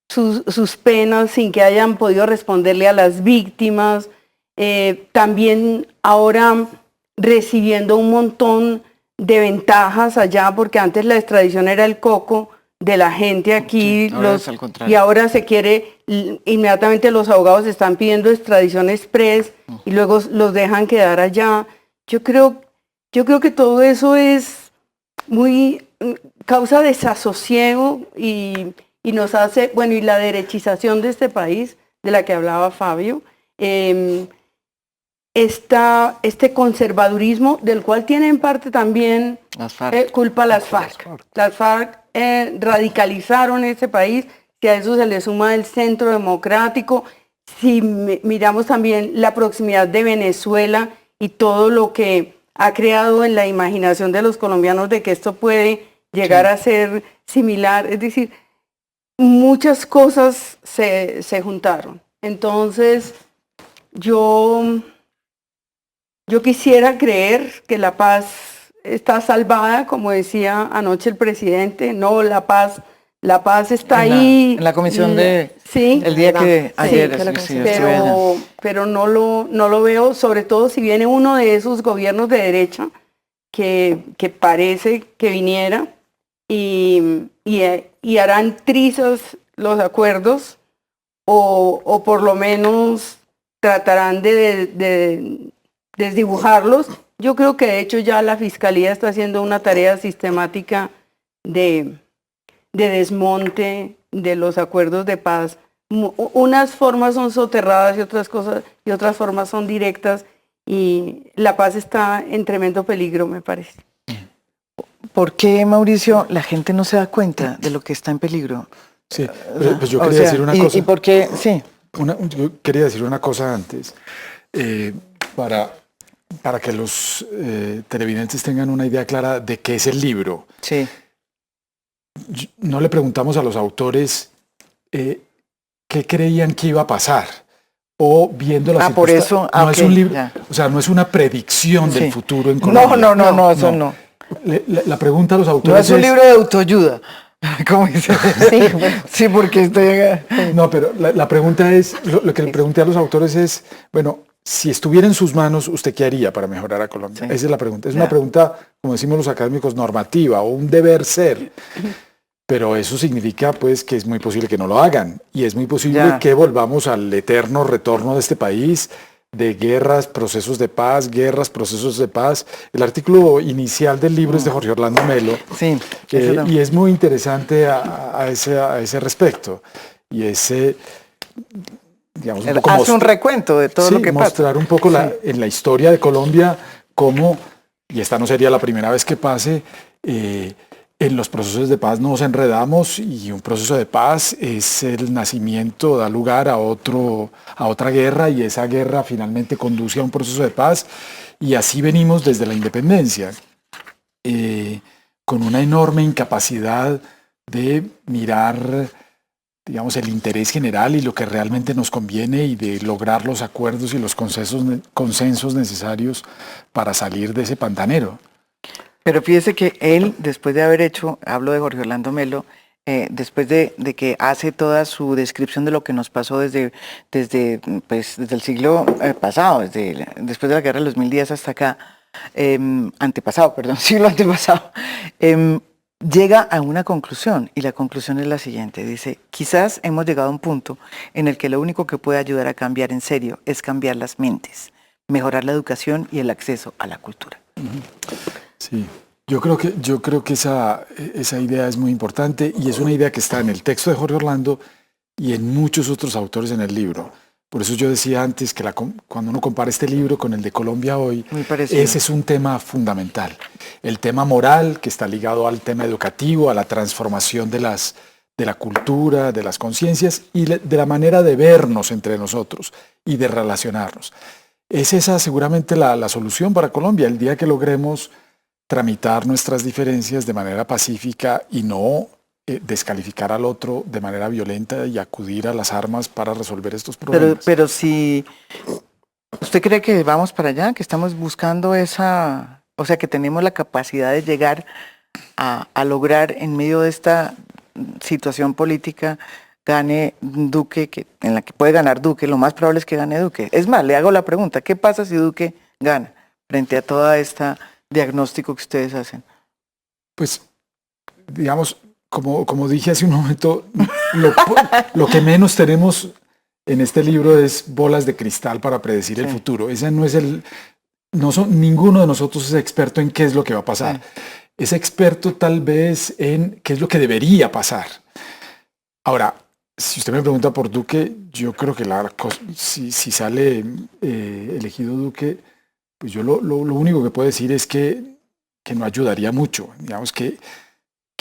sus penas, sin que hayan podido responderle a las víctimas, también ahora recibiendo un montón de ventajas allá, porque antes la extradición era el coco de la gente aquí, sí, ahora es al contrario. Y ahora se quiere, inmediatamente los abogados están pidiendo extradición express y luego los dejan quedar allá. Yo creo que todo eso es muy causa desasosiego y nos hace, bueno, y la derechización de este país, de la que hablaba Fabio, este conservadurismo del cual tiene en parte también culpa las FARC. Las FARC radicalizaron ese país, que a eso se le suma el Centro Democrático. Si miramos también la proximidad de Venezuela y todo lo que ha creado en la imaginación de los colombianos de que esto puede llegar a ser similar, es decir, muchas cosas se juntaron. Entonces, yo quisiera creer que la paz está salvada, como decía anoche el presidente. No, la paz está ahí. En la comisión sí, el día que ayer. Sí, pero no lo veo, sobre todo si viene uno de esos gobiernos de derecha que parece que viniera y harán trizas los acuerdos o por lo menos tratarán de desdibujarlos. Yo creo que de hecho ya la Fiscalía está haciendo una tarea sistemática de desmonte de los acuerdos de paz. Unas formas son soterradas y otras formas son directas, y la paz está en tremendo peligro, me parece. ¿Por qué, Mauricio, la gente no se da cuenta de lo que está en peligro? Sí, pues yo quería decir una cosa. ¿Y por qué? Sí. Yo quería decir una cosa antes, para que los televidentes tengan una idea clara de qué es el libro. Sí. No le preguntamos a los autores qué creían que iba a pasar, o viendo las por eso, no es un libro, ya. o sea, no es una predicción del futuro en Colombia. No, eso no. La pregunta a los autores no es un libro de autoayuda. ¿Cómo dice? Sí, porque estoy... No, pero la pregunta es, lo que le pregunté a los autores es, bueno, si estuviera en sus manos, ¿usted qué haría para mejorar a Colombia? Sí. Esa es la pregunta. Es una pregunta, como decimos los académicos, normativa o un deber ser. Pero eso significa, pues, que es muy posible que no lo hagan. Y es muy posible que volvamos al eterno retorno de este país, de guerras, procesos de paz, procesos de paz. El artículo inicial del libro es de Jorge Orlando Melo. Sí. Y es muy interesante a ese respecto. Y ese... digamos, hace un recuento de todo lo que pasa. Mostrar un poco en la historia de Colombia cómo, y esta no sería la primera vez que pase, en los procesos de paz nos enredamos y un proceso de paz es el nacimiento, da lugar a otra guerra y esa guerra finalmente conduce a un proceso de paz y así venimos desde la independencia, con una enorme incapacidad de mirar, digamos, el interés general y lo que realmente nos conviene y de lograr los acuerdos y los consensos necesarios para salir de ese pantanero. Pero fíjese que él, después de haber hecho, hablo de Jorge Orlando Melo, después de que hace toda su descripción de lo que nos pasó desde el siglo pasado, después de la guerra de los 1010 hasta acá, siglo antepasado, llega a una conclusión, y la conclusión es la siguiente. Dice, quizás hemos llegado a un punto en el que lo único que puede ayudar a cambiar en serio es cambiar las mentes, mejorar la educación y el acceso a la cultura. Sí, yo creo que esa idea es muy importante y es una idea que está en el texto de Jorge Orlando y en muchos otros autores en el libro. Por eso yo decía antes que cuando uno compara este libro con el de Colombia hoy, ese es un tema fundamental. El tema moral, que está ligado al tema educativo, a la transformación de la cultura, de las conciencias y de la manera de vernos entre nosotros y de relacionarnos. Es esa seguramente la solución para Colombia, el día que logremos tramitar nuestras diferencias de manera pacífica y no descalificar al otro de manera violenta y acudir a las armas para resolver estos problemas. Pero si usted cree que vamos para allá, que estamos buscando o sea, que tenemos la capacidad de llegar a lograr en medio de esta situación política gane Duque, en la que puede ganar Duque, lo más probable es que gane Duque. Es más, le hago la pregunta, ¿qué pasa si Duque gana frente a toda esta diagnóstico que ustedes hacen? Pues, digamos, como dije hace un momento, lo que menos tenemos en este libro es bolas de cristal para predecir el futuro. Ese ninguno de nosotros es experto en qué es lo que va a pasar. Es experto tal vez en qué es lo que debería pasar. Ahora, si usted me pregunta por Duque, yo creo que si sale elegido Duque, pues yo lo único que puedo decir es que no ayudaría mucho. Digamos que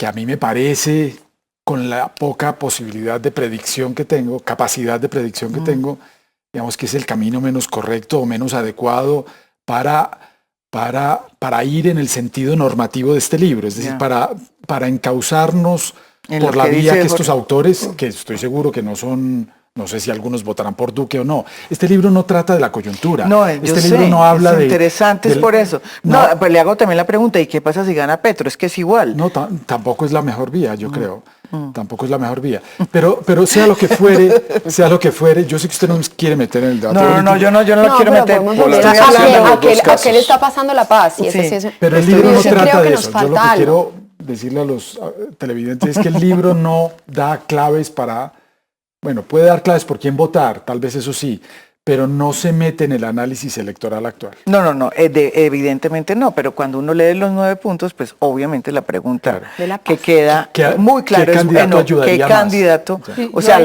a mí me parece, con la poca posibilidad de predicción que tengo, capacidad de predicción que tengo, digamos que es el camino menos correcto o menos adecuado para ir en el sentido normativo de este libro. Es decir, para encauzarnos por la vía que estos autores, que estoy seguro que no son... No sé si algunos votarán por Duque o no. Este libro no trata de la coyuntura. No, este libro no habla de... Interesante es por eso. No, pues le hago también la pregunta, ¿y qué pasa si gana Petro? Es que es igual. No, tampoco es la mejor vía, yo creo. Tampoco es la mejor vía. Pero sea lo que fuere, yo sé que usted no me quiere meter en el debate. No, yo no lo quiero meter. ¿A qué le está pasando la paz? Sí, pero el libro no trata de eso. Yo lo que quiero decirle a los televidentes es que el libro no da claves para... Bueno, puede dar claves por quién votar, tal vez eso sí, pero no se mete en el análisis electoral actual. No, evidentemente no, pero cuando uno lee los 9 puntos, pues obviamente la pregunta que queda muy clara es, ¿qué candidato? Sí, o sea,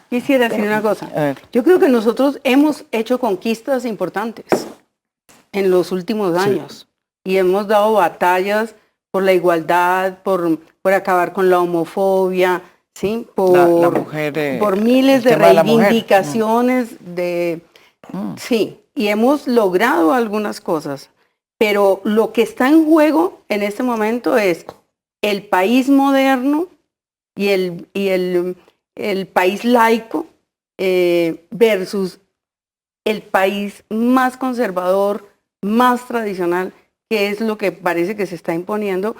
quisiera decir una cosa. Yo creo que nosotros hemos hecho conquistas importantes en los últimos años y hemos dado batallas por la igualdad, por acabar con la homofobia, ¿sí? Por miles de reivindicaciones sí, y hemos logrado algunas cosas, pero lo que está en juego en este momento es el país moderno y el país laico versus el país más conservador, más tradicional, que es lo que parece que se está imponiendo,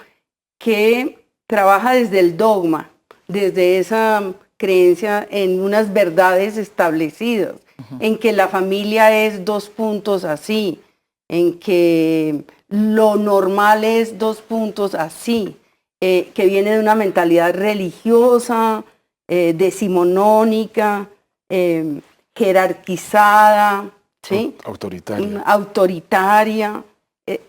que trabaja desde el dogma, desde esa creencia en unas verdades establecidas, en que la familia es 2 puntos así, en que lo normal es 2 puntos así, que viene de una mentalidad religiosa, decimonónica, jerarquizada, ¿sí? Autoritaria.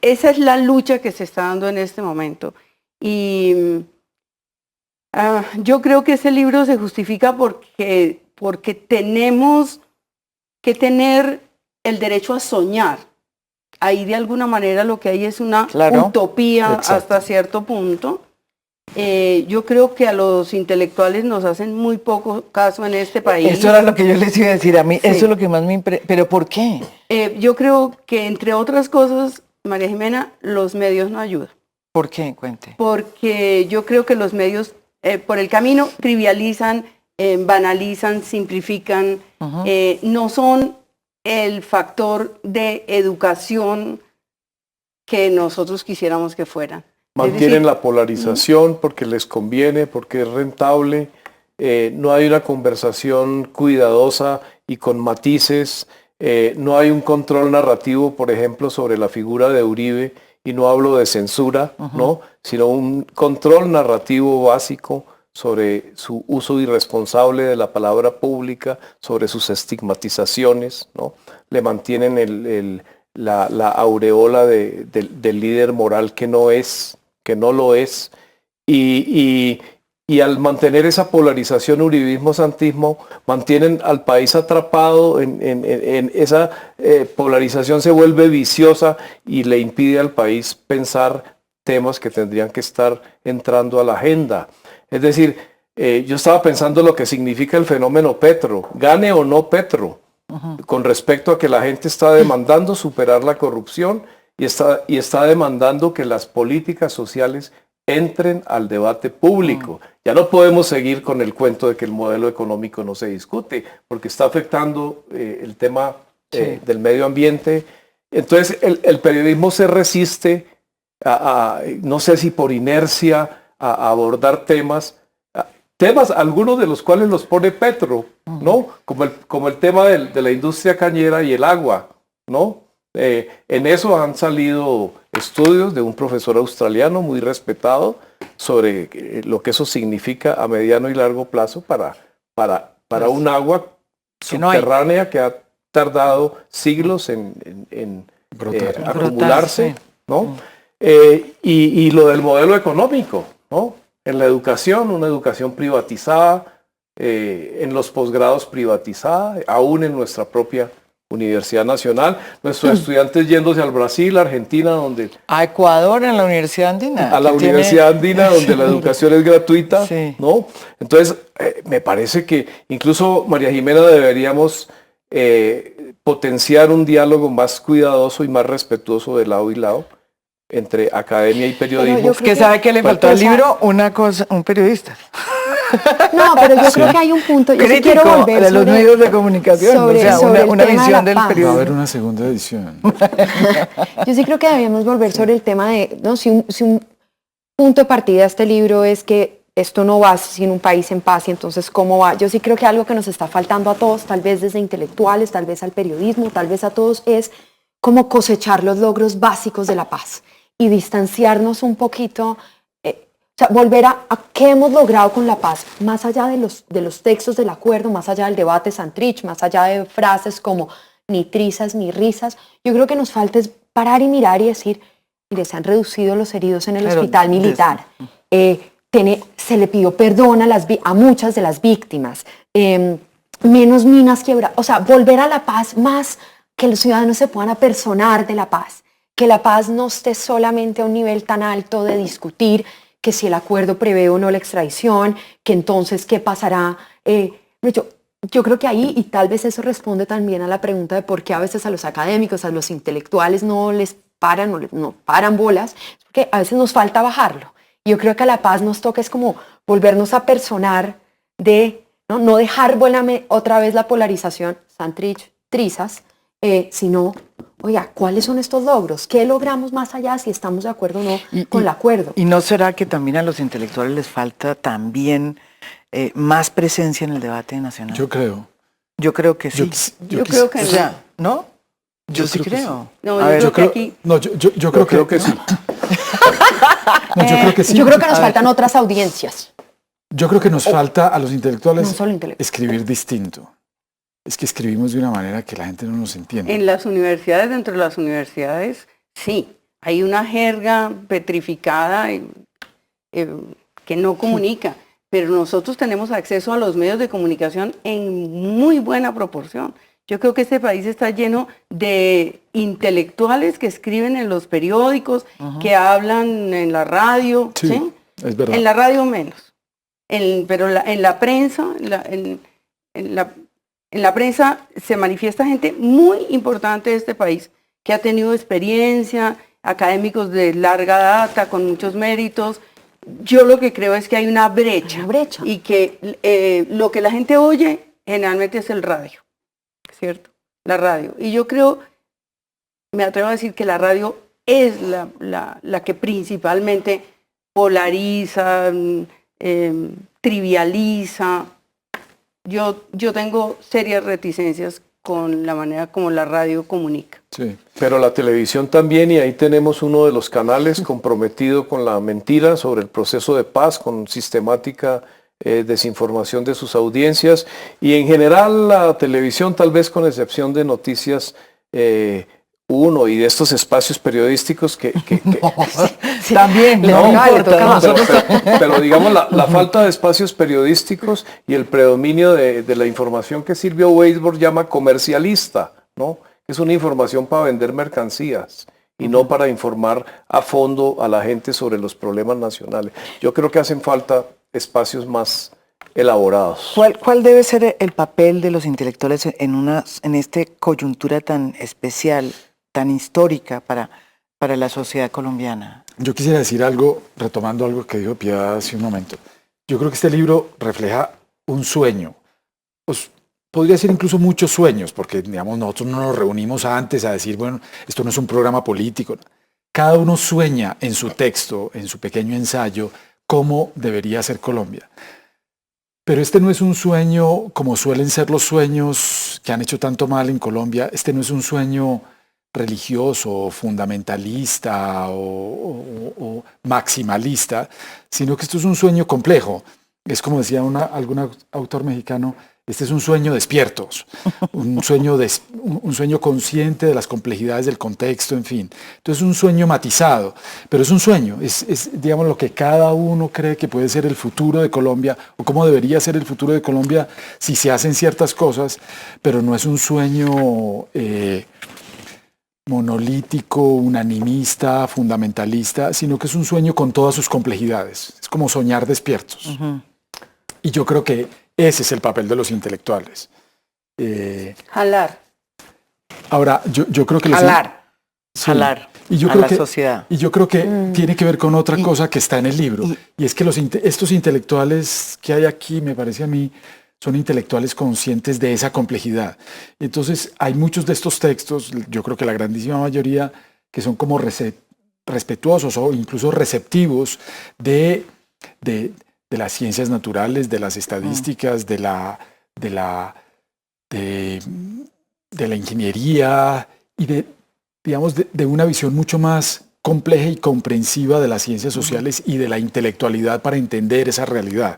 Esa es la lucha que se está dando en este momento. Y yo creo que ese libro se justifica porque tenemos que tener el derecho a soñar. Ahí de alguna manera lo que hay es una utopía hasta cierto punto, Yo creo que a los intelectuales nos hacen muy poco caso en este país. Eso era lo que yo les iba a decir a mí. Sí. Eso es lo que más me impresiona. ¿Pero por qué? Yo creo que, entre otras cosas, María Jimena, los medios no ayudan. ¿Por qué? Cuente. Porque yo creo que los medios, por el camino, trivializan, banalizan, simplifican, no son el factor de educación que nosotros quisiéramos que fueran. Mantienen la polarización porque les conviene, porque es rentable. No hay una conversación cuidadosa y con matices. No hay un control narrativo, por ejemplo, sobre la figura de Uribe, y no hablo de censura, ¿no? Sino un control narrativo básico sobre su uso irresponsable de la palabra pública, sobre sus estigmatizaciones, ¿no? Le mantienen la aureola del líder moral que no lo es, y al mantener esa polarización uribismo-santismo, mantienen al país atrapado en esa polarización, se vuelve viciosa y le impide al país pensar temas que tendrían que estar entrando a la agenda. Es decir, yo estaba pensando lo que significa el fenómeno Petro, gane o no Petro, con respecto a que la gente está demandando superar la corrupción y está demandando que las políticas sociales entren al debate público. Ya no podemos seguir con el cuento de que el modelo económico no se discute, porque está afectando el tema del medio ambiente. Entonces el periodismo se resiste, no sé si por inercia, a abordar temas, algunos de los cuales los pone Petro, ¿no? Como el tema de la industria cañera y el agua, ¿no? En eso han salido estudios de un profesor australiano muy respetado sobre lo que eso significa a mediano y largo plazo para un agua subterránea que ha tardado siglos en acumularse, ¿no? Y lo del modelo económico, ¿no? En la educación, una educación privatizada, en los posgrados privatizada, aún en nuestra propia Universidad Nacional, nuestros estudiantes yéndose al Brasil, Argentina, donde... A Ecuador, en la Universidad Andina. A la Universidad Andina, donde la educación es gratuita, ¿no? Entonces, me parece que incluso, María Jimena, deberíamos potenciar un diálogo más cuidadoso y más respetuoso de lado y lado entre academia y periodismo. Que sabe que le faltó al libro una cosa, un periodista. No, pero yo creo que hay un punto. Yo sí quiero volver de los medios de comunicación, una visión del periodismo. Va a haber una segunda edición. Yo sí creo que debemos volver sobre el tema de, ¿no? Si un punto de partida de este libro es que esto no va sin un país en paz, y entonces ¿cómo va? Yo sí creo que algo que nos está faltando a todos, tal vez desde intelectuales, tal vez al periodismo, tal vez a todos, es cómo cosechar los logros básicos de la paz y distanciarnos un poquito. O sea, volver a qué hemos logrado con la paz, más allá de los textos del acuerdo, más allá del debate Santrich, más allá de frases como ni trizas ni risas. Yo creo que nos falta es parar y mirar y decir, mire, se han reducido los heridos en el hospital militar, se le pidió perdón a muchas de las víctimas, menos minas quebradas, o sea, volver a la paz, más que los ciudadanos se puedan apersonar de la paz, que la paz no esté solamente a un nivel tan alto de discutir que si el acuerdo prevé o no la extradición, que entonces qué pasará. Yo creo que ahí, y tal vez eso responde también a la pregunta de por qué a veces a los académicos, a los intelectuales no les paran, no paran bolas, es porque a veces nos falta bajarlo. Yo creo que a la paz nos toca es como volvernos a personar de no dejar otra vez la polarización, Santrich, trizas, sino, oiga, ¿cuáles son estos logros? ¿Qué logramos más allá si estamos de acuerdo o no con el acuerdo? ¿Y no será que también a los intelectuales les falta también más presencia en el debate nacional? Yo creo. Yo creo que sí. Yo creo que o sea, ¿no? Yo sí creo. Sí. No, yo creo que aquí... No, yo creo que sí. No, yo creo que sí. Yo creo que nos faltan otras audiencias. Yo creo que nos falta a los intelectuales No solo intelectuales. escribir distinto. Es que escribimos de una manera que la gente no nos entiende. En las universidades, dentro de las universidades, sí, hay una jerga petrificada que no comunica, pero nosotros tenemos acceso a los medios de comunicación en muy buena proporción. Yo creo que este país está lleno de intelectuales que escriben en los periódicos, que hablan en la radio, ¿sí? es verdad. En la radio menos. Pero en la prensa, en la prensa se manifiesta gente muy importante de este país que ha tenido experiencia, académicos de larga data, con muchos méritos. Yo lo que creo es que hay una brecha. Y que lo que la gente oye generalmente es el radio, ¿cierto? La radio. Y yo creo, me atrevo a decir que la radio es la que principalmente polariza, trivializa. Yo tengo serias reticencias con la manera como la radio comunica. Sí, pero la televisión también, y ahí tenemos uno de los canales comprometido con la mentira sobre el proceso de paz, con sistemática desinformación de sus audiencias, y en general la televisión, tal vez con excepción de Noticias 1 y de estos espacios periodísticos que También, no, no importa. pero digamos la falta de espacios periodísticos y el predominio de la información que Silvio Weisbord llama comercialista, ¿no? Es una información para vender mercancías y no para informar a fondo a la gente sobre los problemas nacionales. Yo creo que hacen falta espacios más elaborados. ¿Cuál debe ser el papel de los intelectuales en esta coyuntura tan especial, tan histórica para la sociedad colombiana? Yo quisiera decir algo, retomando algo que dijo Piedad hace un momento. Yo creo que este libro refleja un sueño. Pues, podría ser incluso muchos sueños, porque digamos, nosotros no nos reunimos antes a decir, bueno, esto no es un programa político. Cada uno sueña en su texto, en su pequeño ensayo, cómo debería ser Colombia. Pero este no es un sueño como suelen ser los sueños que han hecho tanto mal en Colombia. Este no es un sueño religioso, fundamentalista o maximalista, sino que esto es un sueño complejo. Es como decía algún autor mexicano, este es un sueño despierto, un sueño consciente de las complejidades del contexto, en fin. Entonces es un sueño matizado, pero es un sueño, es digamos lo que cada uno cree que puede ser el futuro de Colombia o cómo debería ser el futuro de Colombia si se hacen ciertas cosas, pero no es un sueño monolítico, unanimista, fundamentalista, sino que es un sueño con todas sus complejidades. Es como soñar despiertos. Uh-huh. Y yo creo que ese es el papel de los intelectuales. Jalar. Ahora, yo creo que... Jalar y yo a creo la que, sociedad. Y yo creo que tiene que ver con otra cosa que está en el libro. Y es que estos intelectuales que hay aquí, me parece a mí, son intelectuales conscientes de esa complejidad. Entonces, hay muchos de estos textos, yo creo que la grandísima mayoría, que son como respetuosos o incluso receptivos de las ciencias naturales, de las estadísticas, de la ingeniería y de una visión mucho más compleja y comprensiva de las ciencias sociales y de la intelectualidad para entender esa realidad.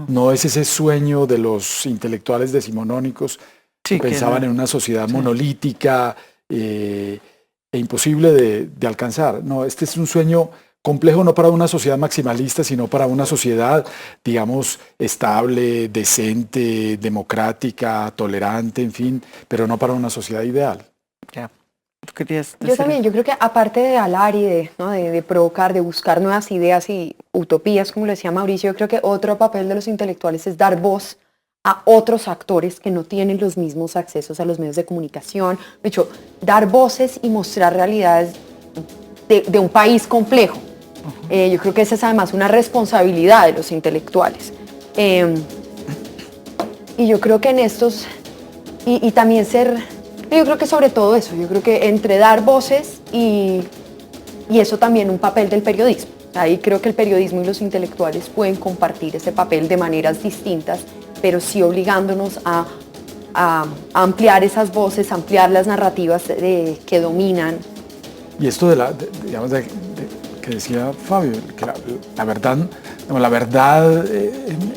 No es ese sueño de los intelectuales decimonónicos que pensaban en una sociedad monolítica e imposible de alcanzar. No, este es un sueño complejo no para una sociedad maximalista, sino para una sociedad, digamos, estable, decente, democrática, tolerante, en fin, pero no para una sociedad ideal. Ya. Yo también, yo creo que aparte de hablar y de provocar, de buscar nuevas ideas y utopías, como lo decía Mauricio, yo creo que otro papel de los intelectuales es dar voz a otros actores que no tienen los mismos accesos a los medios de comunicación. De hecho, dar voces y mostrar realidades de un país complejo. Yo creo que esa es además una responsabilidad de los intelectuales. Y yo creo que en estos, y también yo creo que sobre todo eso, yo creo que entre dar voces y eso también un papel del periodismo. Ahí creo que el periodismo y los intelectuales pueden compartir ese papel de maneras distintas, pero sí obligándonos a ampliar esas voces, ampliar las narrativas que dominan. Y esto que decía Fabio, que la verdad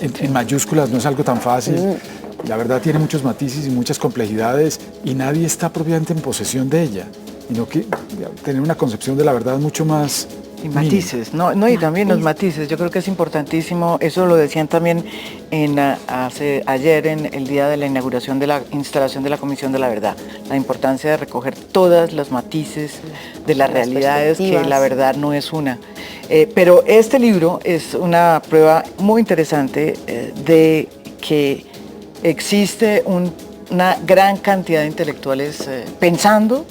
en mayúsculas no es algo tan fácil. La verdad tiene muchos matices y muchas complejidades y nadie está propiamente en posesión de ella, sino que tener una concepción de la verdad mucho más Y matices, ¿no? Y también los matices, yo creo que es importantísimo, eso lo decían también ayer en el día de la inauguración de la instalación de la Comisión de la Verdad, la importancia de recoger todos los matices de las realidades, que la verdad no es una. Pero este libro es una prueba muy interesante de que existe una gran cantidad de intelectuales pensando,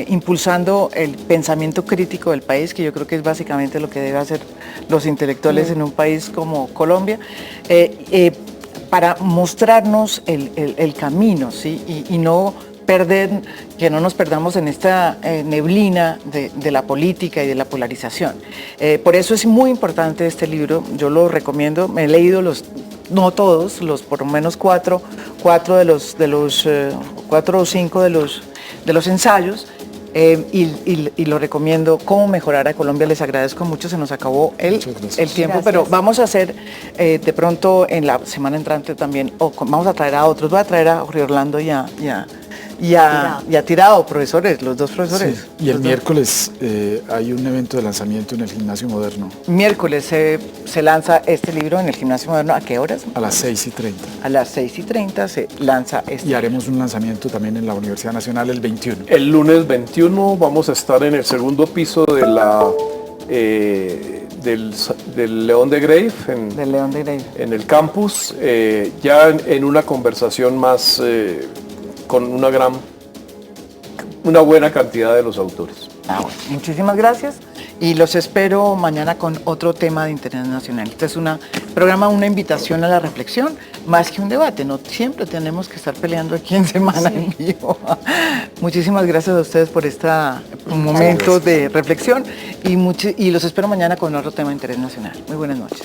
impulsando el pensamiento crítico del país, que yo creo que es básicamente lo que deben hacer los intelectuales en un país como Colombia, para mostrarnos el camino, ¿sí? Y no que no nos perdamos en esta neblina de la política y de la polarización. Por eso es muy importante este libro, yo lo recomiendo, me he leído no todos, por lo menos cuatro o cinco de los ensayos, y lo recomiendo. Cómo mejorar a Colombia. Les agradezco mucho, se nos acabó el tiempo, pero vamos a hacer de pronto en la semana entrante también, vamos a traer a otros, voy a traer a Jorge Orlando y a Tirado, profesores, los dos profesores. Sí. Y el miércoles hay un evento de lanzamiento en el Gimnasio Moderno. Miércoles se lanza este libro en el Gimnasio Moderno. ¿A qué horas? A las 6:30. A las 6:30 se lanza este. Y haremos un lanzamiento también en la Universidad Nacional el 21. El lunes 21 vamos a estar en el segundo piso de del León de Grave, en el campus, ya en una conversación más con una buena cantidad de los autores. Bueno, muchísimas gracias y los espero mañana con otro tema de interés nacional. Este es un programa, una invitación a la reflexión, más que un debate. No siempre tenemos que estar peleando aquí en Semana en Vivo. Muchísimas gracias a ustedes por este momento de reflexión y los espero mañana con otro tema de interés nacional. Muy buenas noches.